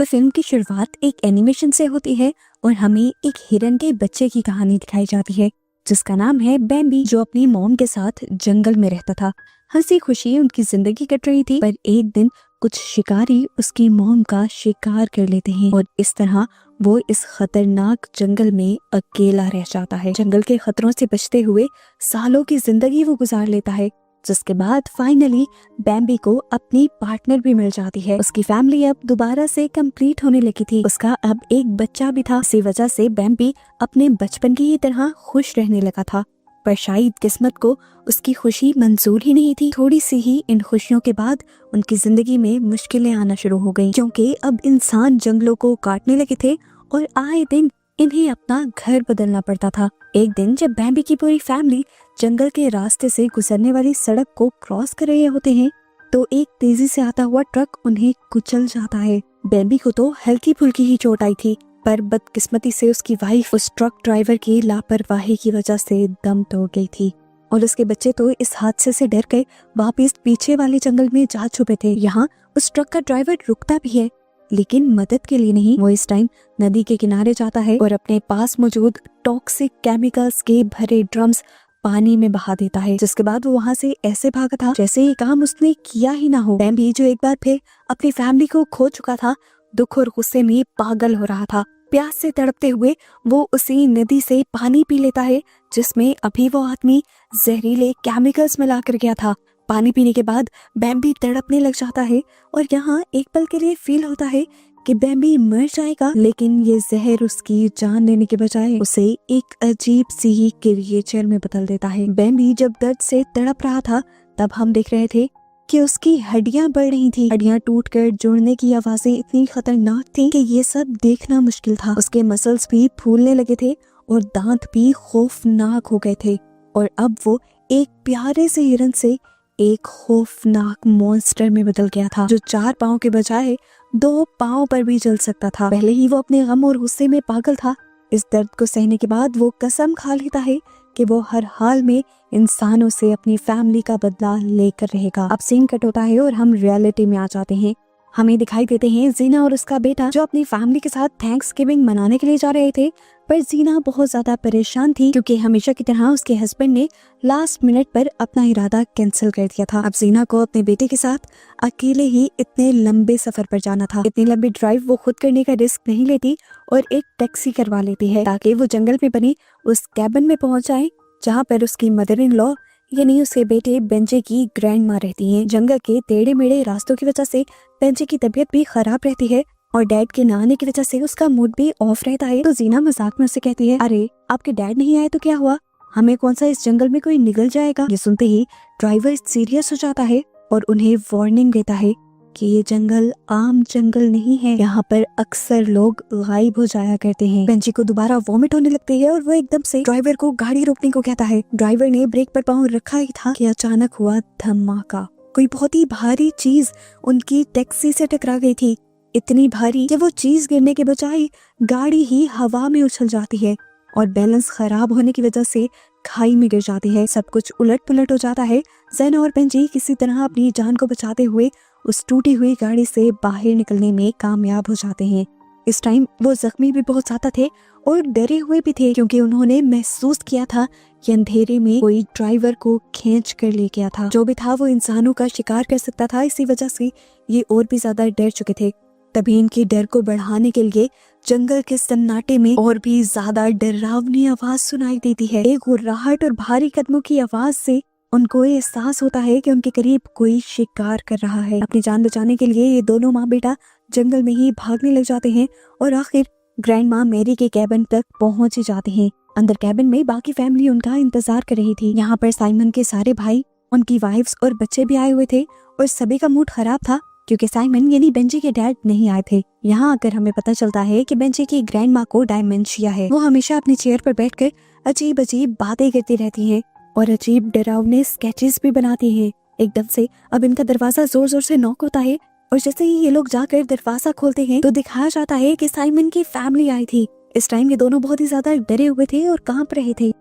पर फिल्म की शुरुआत एक एनिमेशन से होती है और हमें एक हिरन के बच्चे की कहानी दिखाई जाती है जिसका नाम है बैम्बी, जो अपनी मॉम के साथ जंगल में रहता था। हंसी खुशी उनकी जिंदगी कट रही थी, पर एक दिन कुछ शिकारी उसकी मॉम का शिकार कर लेते हैं और इस तरह वो इस खतरनाक जंगल में अकेला रह जाता है। जंगल के खतरों से बचते हुए सालों की जिंदगी वो गुजार लेता है, जिसके बाद फाइनली बैम्बी को अपनी पार्टनर भी मिल जाती है। उसकी फैमिली अब दोबारा से कंप्लीट होने लगी थी। उसका अब एक बच्चा भी था। इसी वजह से बैम्बी अपने बचपन की ही तरह खुश रहने लगा था, पर शायद किस्मत को उसकी खुशी मंजूर ही नहीं थी। थोड़ी सी ही इन खुशियों के बाद उनकी जिंदगी में मुश्किलें आना शुरू हो गईं, क्योंकि अब इंसान जंगलों को काटने लगे थे और आए दिन इन्हें अपना घर बदलना पड़ता था। एक दिन जब बैम्बी की पूरी फैमिली जंगल के रास्ते से गुजरने वाली सड़क को क्रॉस कर रहे होते हैं, तो एक तेजी से आता हुआ ट्रक उन्हें कुचल जाता है। बैम्बी को तो हल्की फुल्की ही चोट आई थी, पर बदकिस्मती से उसकी वाइफ उस ट्रक ड्राइवर की लापरवाही की वजह से दम तोड़ गई थी और उसके बच्चे तो इस हादसे से डर के वापिस पीछे वाले जंगल में जा छुपे थे। यहाँ उस ट्रक का ड्राइवर रुकता भी है, लेकिन मदद के लिए नहीं। वो इस टाइम नदी के किनारे जाता है और अपने पास मौजूद टॉक्सिक केमिकल्स के भरे ड्रम्स पानी में बहा देता है, जिसके बाद वो वहाँ से ऐसे भागा था जैसे ये काम उसने किया ही ना हो। बैम्बी जो एक बार फिर अपनी फैमिली को खो चुका था, दुख और गुस्से में पागल हो रहा था। प्यास से तड़पते हुए वो उसी नदी से पानी पी लेता है जिसमें अभी वो आदमी जहरीले केमिकल्स मिला कर गया था। पानी पीने के बाद बैम्बी तड़पने लग जाता है और यहाँ एक पल के लिए फील होता है कि बैम्बी मर जाएगा, लेकिन ये जहर उसकी जान लेने के बजाय उसे एक अजीब सी क्रिएचर में बदल देता है। बैम्बी जब दर्द से तड़प रहा था, तब हम देख रहे थे कि उसकी हड्डियां बढ़ रही थी। हड्डियां टूटकर जुड़ने की आवाजें इतनी खतरनाक थी कि ये सब देखना मुश्किल था। उसके मसल्स भी फूलने लगे थे और दांत भी खौफनाक हो गए थे और अब वो एक प्यारे से हिरन से एक खौफनाक मॉन्स्टर में बदल गया था, जो 4 पाँव के बजाय 2 पाँव पर भी चल सकता था। पहले ही वो अपने गम और गुस्से में पागल था। इस दर्द को सहने के बाद वो कसम खा लेता है कि वो हर हाल में इंसानों से अपनी फैमिली का बदला लेकर रहेगा। अब सीन कट होता है और हम रियलिटी में आ जाते हैं। हमें दिखाई देते हैं जीना और उसका बेटा जो अपनी फैमिली के साथ थैंक्सगिविंग मनाने के लिए जा रहे थे, पर जीना बहुत ज्यादा परेशान थी क्योंकि हमेशा की तरह उसके हस्बैंड ने लास्ट मिनट पर अपना इरादा कैंसिल कर दिया था। अब जीना को अपने बेटे के साथ अकेले ही इतने लंबे सफर पर जाना था। इतनी लंबी ड्राइव वो खुद करने का रिस्क नहीं लेती और एक टैक्सी करवा लेती है ताकि वो जंगल में बनी उस कैबिन में पहुंच जाए जहाँ पर उसकी मदर इन लॉ यानी उसके बेटे बेंजे की ग्रैंड माँ रहती हैं। जंगल के टेढ़े मेढ़े रास्तों की वजह से बेंजे की तबीयत भी खराब रहती है और डैड के ना आने की वजह से उसका मूड भी ऑफ रहता है। तो जीना मजाक में उससे कहती है, अरे आपके डैड नहीं आए तो क्या हुआ, हमें कौन सा इस जंगल में कोई निगल जाएगा। ये सुनते ही ड्राइवर सीरियस हो जाता है और उन्हें वार्निंग देता है कि ये जंगल आम जंगल नहीं है, यहाँ पर अक्सर लोग गायब हो जाया करते हैं। बेंजी को दोबारा वॉमिट होने लगती है और वो एकदम से ड्राइवर को गाड़ी रोकने को कहता है। ड्राइवर ने ब्रेक पर पाँव रखा ही था कि अचानक हुआ धमाका। कोई बहुत ही भारी चीज उनकी टैक्सी से टकरा गई थी, इतनी भारी कि वो चीज गिरने के बजाय गाड़ी ही हवा में उछल जाती है और बैलेंस खराब होने की वजह से खाई में गिर जाती है। सब कुछ उलट पुलट हो जाता है। ज़ेना और बेंजी किसी तरह अपनी जान को बचाते हुए उस टूटी हुई गाड़ी से बाहर निकलने में कामयाब हो जाते हैं। इस टाइम वो जख्मी भी बहुत ज्यादा थे और डरे हुए भी थे क्योंकि उन्होंने महसूस किया था कि अंधेरे में कोई ड्राइवर को खींच कर ले गया था। जो भी था वो इंसानों का शिकार कर सकता था, इसी वजह से ये और भी ज्यादा डर चुके थे। तभी इनके डर को बढ़ाने के लिए जंगल के सन्नाटे में और भी ज्यादा डरावनी आवाज सुनाई देती है। एक गुर्राहट और भारी कदमों की आवाज से उनको एहसास होता है कि उनके करीब कोई शिकार कर रहा है। अपनी जान बचाने के लिए ये दोनों माँ बेटा जंगल में ही भागने लग जाते हैं और आखिर ग्रैंड माँ मैरी के कैबिन तक पहुंच ही जाते हैं। अंदर कैबिन में बाकी फैमिली उनका इंतजार कर रही थी। यहाँ पर साइमन के सारे भाई, उनकी वाइफ्स और बच्चे भी आए हुए थे और सभी का मूड खराब था क्योंकि साइमन यानी बेंजी के डैड नहीं आए थे। यहाँ आकर हमें पता चलता है कि बेंजी की ग्रैंड माँ को डायमेंशिया है। वो हमेशा अपनी चेयर पर बैठकर अजीब अजीब बातें करती रहती हैं और अजीब डरावने स्केचेस भी बनाती हैं। एकदम से अब इनका दरवाजा जोर जोर से नॉक होता है और जैसे ही ये लोग जाकर दरवाजा खोलते हैं तो दिखाया जाता है कि साइमन की फैमिली आई थी। इस टाइम ये दोनों बहुत ही ज्यादा डरे हुए थे और कांप रहे थे।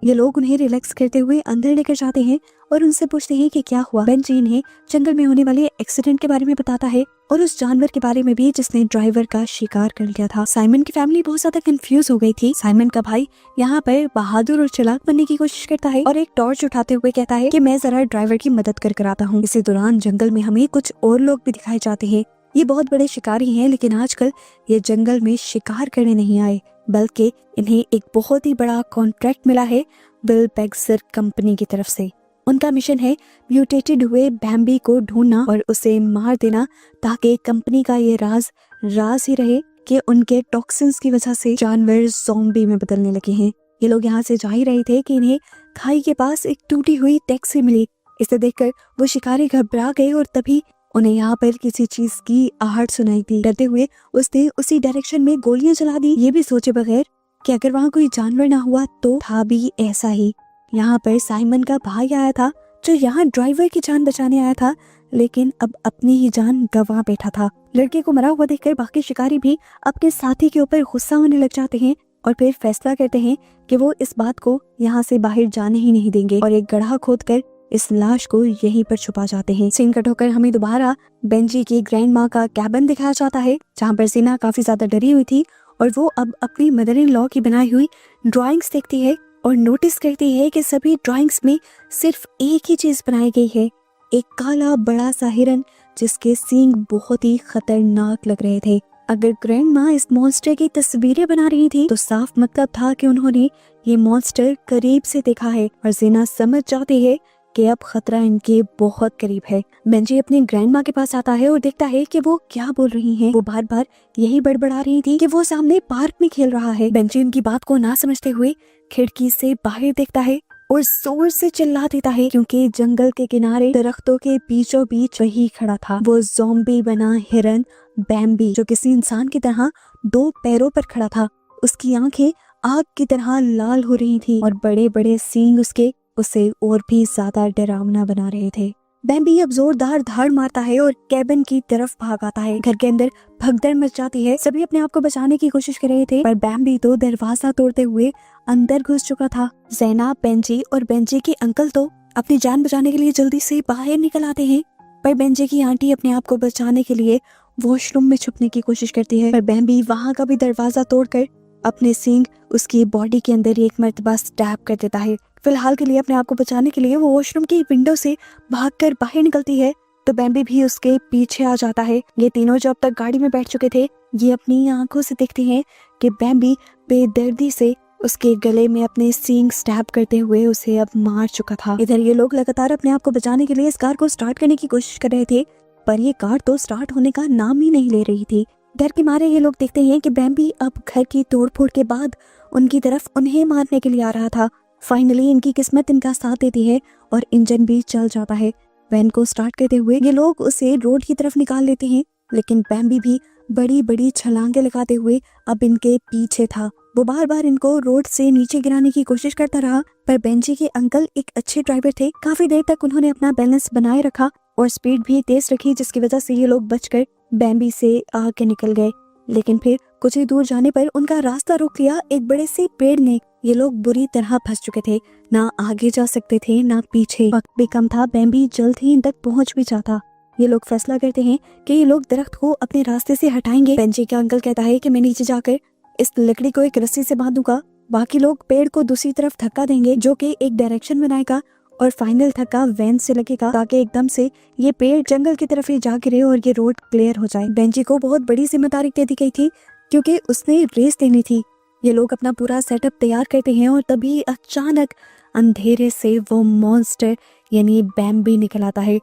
ये लोग उन्हें रिलैक्स करते हुए अंदर लेकर जाते हैं और उनसे पूछते हैं कि क्या हुआ। बेंजी इन्हें जंगल में होने वाले एक्सीडेंट के बारे में बताता है और उस जानवर के बारे में भी जिसने ड्राइवर का शिकार कर लिया था। साइमन की फैमिली बहुत ज्यादा कंफ्यूज हो गई थी। साइमन का भाई यहाँ पर बहादुर और चालाक बनने की कोशिश करता है और एक टॉर्च उठाते हुए कहता है कि मैं जरा ड्राइवर की मदद कर आता हूँ। इसी दौरान जंगल में हमें कुछ और लोग भी दिखाए जाते हैं। ये बहुत बड़े शिकारी हैं, लेकिन आजकल ये जंगल में शिकार करने नहीं आए, बल्कि इन्हें एक बहुत ही बड़ा कॉन्ट्रैक्ट मिला है बिल पेग्सर कंपनी की तरफ से। उनका मिशन है म्यूटेटेड हुए बैम्बी को ढूंढना और उसे मार देना, ताकि कंपनी का ये राज ही रहे कि उनके टॉक्सिन्स की वजह से जानवर ज़ॉम्बी में बदलने लगे हैं। ये लोग यहाँ से जा ही रहे थे कि इन्हें खाई के पास एक टूटी हुई टैक्सी मिली। इसे देखकर वो शिकारी घबरा गए और तभी उन्हें यहाँ पर किसी चीज की आहट सुनाई दी। डरते हुए उसने उसी डायरेक्शन में गोलियां चला दी, ये भी सोचे बगैर कि अगर वहाँ कोई जानवर ना हुआ तो। था भी ऐसा ही। यहाँ पर साइमन का भाई आया था जो यहाँ ड्राइवर की जान बचाने आया था, लेकिन अब अपनी ही जान गंवा बैठा था। लड़के को मरा हुआ देखकर बाकी शिकारी भी अपने साथी के ऊपर गुस्सा होने लग जाते हैं और फिर फैसला करते हैं कि वो इस बात को यहाँ से बाहर जाने ही नहीं देंगे और एक गड्ढा खोदकर इस लाश को यहीं पर छुपा जाते हैं। सीन कट होकर हमें दोबारा बेंजी की ग्रैंड माँ का कैबिन दिखाया जाता है, जहाँ पर सीना काफी ज्यादा डरी हुई थी और वो अब अपनी मदर इन लॉ की बनाई हुई ड्राइंग्स देखती है और नोटिस करती है कि सभी ड्राइंग्स में सिर्फ एक ही चीज बनाई गई है, एक काला बड़ा सा हिरन जिसके सींग बहुत ही खतरनाक लग रहे थे। अगर ग्रैंड माँ इस मॉन्स्टर की तस्वीरें बना रही थी तो साफ मतलब था कि उन्होंने ये मॉन्स्टर करीब से देखा है और जीना समझ जाती है कि अब खतरा इनके बहुत करीब है। बेंजी अपनी ग्रैंड माँ के पास आता है और देखता है कि वो क्या बोल रही हैं। वो बार बार यही बड़बड़ा रही थी कि वो सामने पार्क में खेल रहा है। बेंजी उनकी बात को ना समझते हुए खिड़की से बाहर देखता है और जोर से चिल्ला देता है, क्योंकि जंगल के किनारे दरख्तों के बीचों बीच वही खड़ा था वो ज़ॉम्बी बना हिरन बैम्बी, जो किसी इंसान की तरह दो पैरों पर खड़ा था। उसकी आंखें आग की तरह लाल हो रही थी और बड़े बड़े सींग उसके उसे और भी ज्यादा डरावना बना रहे थे। बैम्बी अब जोरदार धाड़ मारता है और कैबिन की तरफ भाग आता है। घर के अंदर भगदड़ मच जाती है। सभी अपने आप को बचाने की कोशिश कर रहे थे, पर बैम्बी तो दरवाजा तोड़ते हुए अंदर घुस चुका था। ज़ैना, बेंजी और बेंजी के अंकल तो अपनी जान बचाने के लिए जल्दी से बाहर निकल आते हैं, पर बेंजी की आंटी अपने आप को बचाने के लिए वॉशरूम में छुपने की कोशिश करती है, पर बैम्बी वहाँ का भी दरवाजा तोड़कर अपने सींग उसकी बॉडी के अंदर एक मर्तबा स्टैब कर देता है। फिलहाल के लिए अपने आप को बचाने के लिए वो वॉशरूम की विंडो से भागकर बाहर निकलती है, तो बैम्बी भी उसके पीछे आ जाता है। ये तीनों जो अब तक गाड़ी में बैठ चुके थे, ये अपनी आंखों से देखते हैं कि बैम्बी बेदर्दी से उसके गले में अपने सींग स्टैब करते हुए उसे अब मार चुका था। इधर ये लोग लगातार अपने आप को बचाने के लिए इस कार को स्टार्ट करने की कोशिश कर रहे थे, पर ये कार तो स्टार्ट होने का नाम ही नहीं ले रही थी। डर के मारे ये लोग देखते हैं कि बैम्बी अब घर की तोड़फोड़ के बाद उनकी तरफ उन्हें मारने के लिए आ रहा था। फाइनली इनकी किस्मत इनका साथ देती है और इंजन भी चल जाता है। वैन को स्टार्ट करते हुए ये लोग उसे रोड की तरफ निकाल लेते हैं, लेकिन बैम्बी भी बड़ी बड़ी छलांगे लगाते हुए अब इनके पीछे था। वो बार बार इनको रोड से नीचे गिराने की कोशिश करता रहा, पर बेंजी के अंकल एक अच्छे ड्राइवर थे। काफी देर तक उन्होंने अपना बैलेंस बनाए रखा और स्पीड भी तेज रखी, जिसकी वजह से ये लोग बचकर बैम्बी से आगे निकल गए। लेकिन फिर कुछ ही दूर जाने पर उनका रास्ता रोक लिया एक बड़े से पेड़ ने। ये लोग बुरी तरह फंस चुके थे, ना आगे जा सकते थे ना पीछे। वक्त भी कम था, बैम्बी जल्द ही इन तक पहुंच भी जाता। ये लोग फैसला करते हैं कि ये लोग दरख्त को अपने रास्ते से हटाएंगे। बेंजी का अंकल कहता है कि मैं नीचे जाकर इस लकड़ी को एक रस्सी से बांधूंगा, बाकी लोग पेड़ को दूसरी तरफ धक्का देंगे जो कि एक डायरेक्शन बनाएगा और फाइनल धक्का वैन से लगेगा, ताकि एकदम से ये पेड़ जंगल की तरफ ही जा गिरे और ये रोड क्लियर हो जाए। बेंजी को बहुत बड़ी जिम्मेदारी दे दी गई थी, क्योंकि उसने रेस देनी थी। ये लोग अपना पूरा सेटअप तैयार करते हैं और तभी अचानक अंधेरे से वो मॉन्स्टर यानी बैम्बी निकल आता है।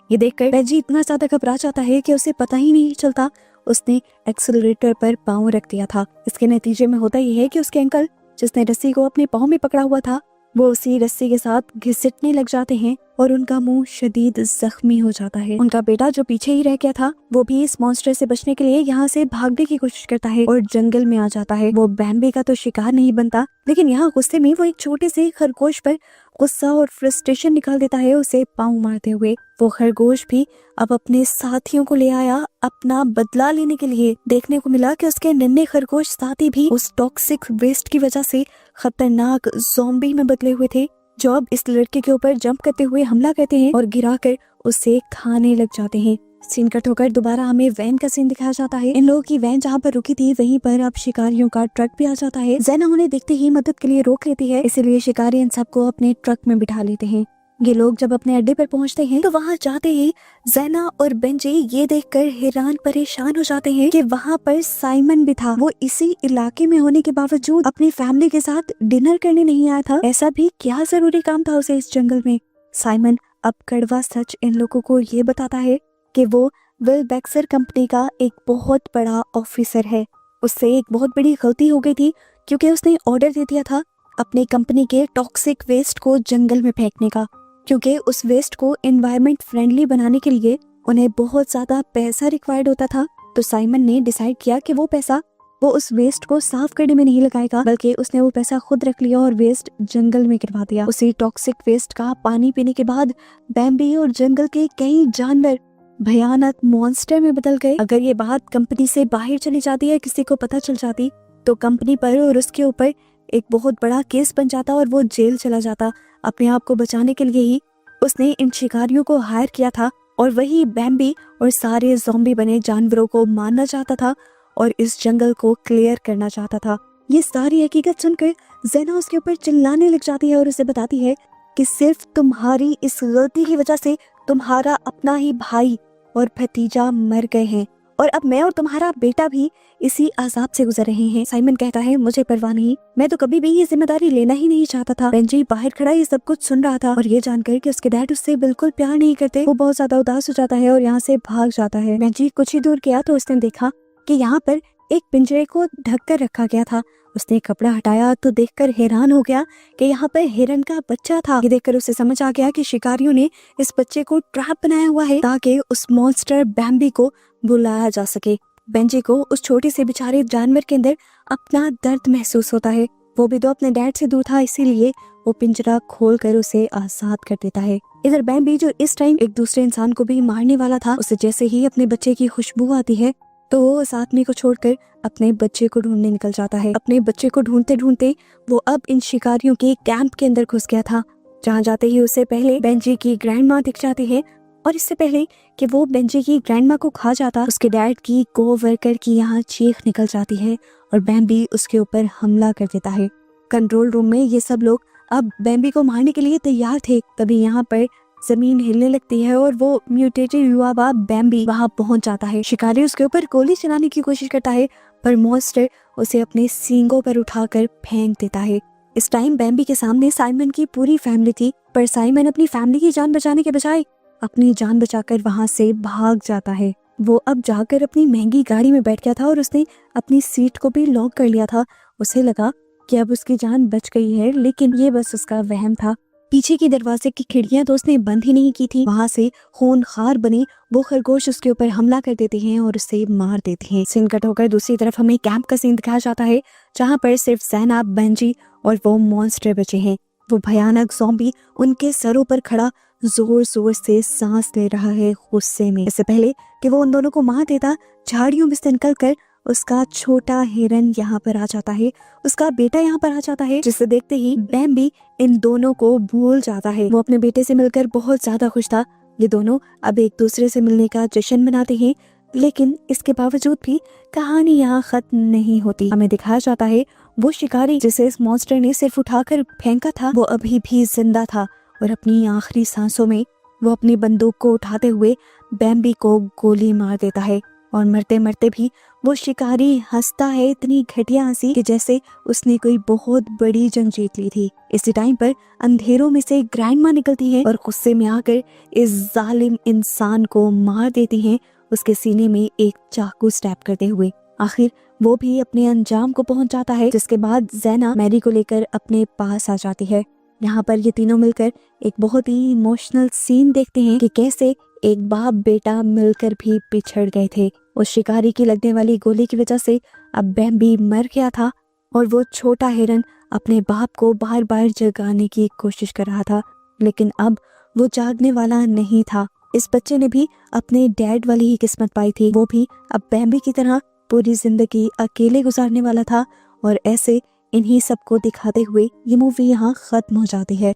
ये देखकर बेंजी इतना ज्यादा घबरा जाता है कि उसे पता ही नहीं चलता उसने एक्सेलरेटर पर पाँव रख दिया था। इसके नतीजे में होता यह है कि उसके अंकल, जिसने रस्सी को अपने पाँव में पकड़ा हुआ था, वो उसी रस्सी के साथ घिसटने लग जाते हैं और उनका मुंह शदीद जख्मी हो जाता है। उनका बेटा जो पीछे ही रह गया था वो भी इस मॉन्स्टर से बचने के लिए यहाँ से भागने की कोशिश करता है और जंगल में आ जाता है। वो बैम्बी का तो शिकार नहीं बनता, लेकिन यहाँ गुस्से में वो एक छोटे से खरगोश पर गुस्सा और फ्रस्ट्रेशन निकाल देता है, उसे पाँव मारते हुए। वो खरगोश भी अब अपने साथियों को ले आया अपना बदला लेने के लिए। देखने को मिला कि उसके नन्हे खरगोश साथी भी उस टॉक्सिक वेस्ट की वजह से खतरनाक ज़ॉम्बी में बदले हुए थे, जो अब इस लड़के के ऊपर जंप करते हुए हमला करते हैं और गिराकर उसे खाने लग जाते हैं। सीन कट होकर दोबारा हमें वैन का सीन दिखाया जाता है। इन लोगों की वैन जहाँ पर रुकी थी वहीं पर अब शिकारियों का ट्रक भी आ जाता है। ज़ैना उन्हें देखते ही मदद के लिए रोक लेती है, इसीलिए शिकारी इन सबको अपने ट्रक में बिठा लेते हैं। ये लोग जब अपने अड्डे पर पहुंचते हैं तो वहां जाते ही ज़ैना और बेंजी ये देखकर हैरान परेशान हो जाते हैं कि वहां पर साइमन भी था। वो इसी इलाके में होने के बावजूद अपनी फैमिली के साथ डिनर करने नहीं आया था। ऐसा भी क्या जरूरी काम था उसे इस जंगल में। साइमन अब कड़वा सच इन लोगों को ये बताता है कि वो विल बैक्सर कंपनी का एक बहुत बड़ा ऑफिसर है। उससे एक बहुत बड़ी गलती हो गई थी, क्योंकि उसने ऑर्डर दे दिया था अपनी कंपनी के टॉक्सिक वेस्ट को जंगल में फेंकने का। क्योंकि उस वेस्ट को एनवायरनमेंट फ्रेंडली बनाने के लिए उन्हें बहुत ज्यादा पैसा रिक्वायर्ड होता था, तो साइमन ने डिसाइड किया कि वो पैसा वो उस वेस्ट को साफ करने में नहीं लगाएगा, बल्कि उसने वो पैसा खुद रख लिया और वेस्ट जंगल में गिरवा दिया। उसी टॉक्सिक वेस्ट का पानी पीने के बाद बैम्बी और जंगल के कई जानवर भयानक मॉन्स्टर में बदल गए। अगर ये बात कंपनी से बाहर चली जाती है, किसी को पता चल जाती, तो कंपनी पर और उसके ऊपर एक बहुत बड़ा केस बन जाता और वो जेल चला जाता। अपने आप को बचाने के लिए ही उसने इन शिकारियों को हायर किया था और वही बैम्बी और सारे ज़ॉम्बी बने जानवरों को मारना चाहता था और इस जंगल को क्लियर करना चाहता था। ये सारी हकीकत सुनकर ज़ैना उसके ऊपर चिल्लाने लग जाती है और उसे बताती है कि सिर्फ तुम्हारी इस गलती की वजह से तुम्हारा अपना ही भाई और भतीजा मर गए हैं और अब मैं और तुम्हारा बेटा भी इसी अजाब से गुजर रहे हैं। साइमन कहता है, मुझे परवाह नहीं, मैं तो कभी भी ये जिम्मेदारी लेना ही नहीं चाहता था। बेंजी बाहर खड़ा ये सब कुछ सुन रहा था और ये जानकर कि उसके डैड उससे बिल्कुल प्यार नहीं करते, वो बहुत ज्यादा उदास हो जाता है और यहाँ से भाग जाता है। बेंजी कुछ ही दूर गया तो उसने देखा कि यहाँ पर एक पिंजरे को ढक कर रखा गया था। उसने कपड़ा हटाया तो देखकर हैरान हो गया कि यहाँ पर हिरन का बच्चा था। ये देखकर उसे समझ आ गया कि शिकारियों ने इस बच्चे को ट्रैप बनाया हुआ है ताकि उस मॉन्स्टर बैम्बी को बुलाया जा सके। बेंजी को उस छोटे से बेचारे जानवर के अंदर अपना दर्द महसूस होता है। वो भी तो अपने डैड से दूर था, इसीलिए वो पिंजरा खोलकर उसे आजाद कर देता है। इधर बैम्बी जो इस टाइम एक दूसरे इंसान को भी मारने वाला था, उसे जैसे ही अपने बच्चे की खुशबू आती है तो वो उस आदमी को छोड़कर अपने बच्चे को ढूंढने निकल जाता है। अपने बच्चे को ढूंढते ढूंढते वो अब इन शिकारियों के कैंप के अंदर घुस गया था, जहाँ जाते ही उसे पहले बेंजी की ग्रैंडमा दिख जाती है और इससे पहले कि वो बेंजी की ग्रैंडमा को खा जाता, उसके डैड की कोवर्कर की यहाँ चीख निकल जाती है और बैम्बी उसके ऊपर हमला कर देता है। कंट्रोल रूम में ये सब लोग अब बैम्बी को मारने के लिए तैयार थे। तभी यहाँ पर जमीन हिलने लगती है और वो म्यूटेटेड हुआ हुआ बैम्बी वहां पहुंच जाता है। शिकारी उसके ऊपर गोली चलाने की कोशिश करता है, पर मॉन्स्टर उसे अपने सींगों पर उठाकर फेंक देता है। इस टाइम बैम्बी के सामने साइमन की पूरी फैमिली थी, पर साइमन अपनी फैमिली की जान बचाने के बजाय अपनी जान बचाकर वहां से भाग जाता है। वो अब जाकर अपनी महंगी गाड़ी में बैठ गया था और उसने अपनी सीट को भी लॉक कर लिया था। उसे लगा कि अब उसकी जान बच गई है, लेकिन ये बस उसका वहम था। पीछे की दरवाजे की खिड़कियां तो उसने बंद ही नहीं की थी। वहां से खूनखार बने वो खरगोश उसके ऊपर हमला कर देते हैं और उसे मार देते हैं। सीन कट होकर दूसरी तरफ हमें कैंप का सीन दिखाया जाता है, जहां पर सिर्फ ज़ैना, बेंजी और वो मॉन्स्टर बचे हैं। वो भयानक ज़ॉम्बी उनके सरों पर खड़ा जोर जोर से सांस ले रहा है गुस्से में। इससे पहले कि वो उन दोनों को मार देता, झाड़ियों में से निकलकर उसका छोटा हिरन यहाँ पर आ जाता है, उसका बेटा यहाँ पर आ जाता है, जिसे देखते ही बैम्बी इन दोनों को भूल जाता है। वो अपने बेटे से मिलकर बहुत ज्यादा खुश था। ये दोनों अब एक दूसरे से मिलने का जश्न मनाते हैं, लेकिन इसके बावजूद भी कहानी यहाँ खत्म नहीं होती। हमें दिखाया जाता है वो शिकारी जिसे इस मॉन्स्टर ने सिर्फ उठाकर फेंका था, वो अभी भी जिंदा था और अपनी आखिरी सांसों में वो अपनी बंदूक को उठाते हुए बैम्बी को गोली मार देता है और मरते मरते भी वो शिकारी हंसता है, इतनी घटिया हंसी कि जैसे उसने कोई बहुत बड़ी जंग जीत ली थी। इसी टाइम पर अंधेरों में से ग्रैंडमा निकलती है और गुस्से में आकर इस जालिम इंसान को मार देती हैं, उसके सीने में एक चाकू स्टैब करते हुए। आखिर वो भी अपने अंजाम को पहुंच जाता है, जिसके बाद ज़ैना मैरी को लेकर अपने पास आ जाती है यहाँ पर ये तीनों मिलकर एक बहुत ही इमोशनल सीन देखते हैं कि कैसे एक बाप बेटा मिलकर भी बिछड़ गए थे। उस शिकारी की लगने वाली गोली की वजह से अब बैम्बी मर गया था और वो छोटा हिरन अपने बाप को बार बार जगाने की कोशिश कर रहा था, लेकिन अब वो जागने वाला नहीं था। इस बच्चे ने भी अपने डैड वाली ही किस्मत पाई थी। वो भी अब बैम्बी की तरह पूरी जिंदगी अकेले गुजारने वाला था। और ऐसे इन्हीं सबको दिखाते हुए ये मूवी यहाँ खत्म हो जाती है।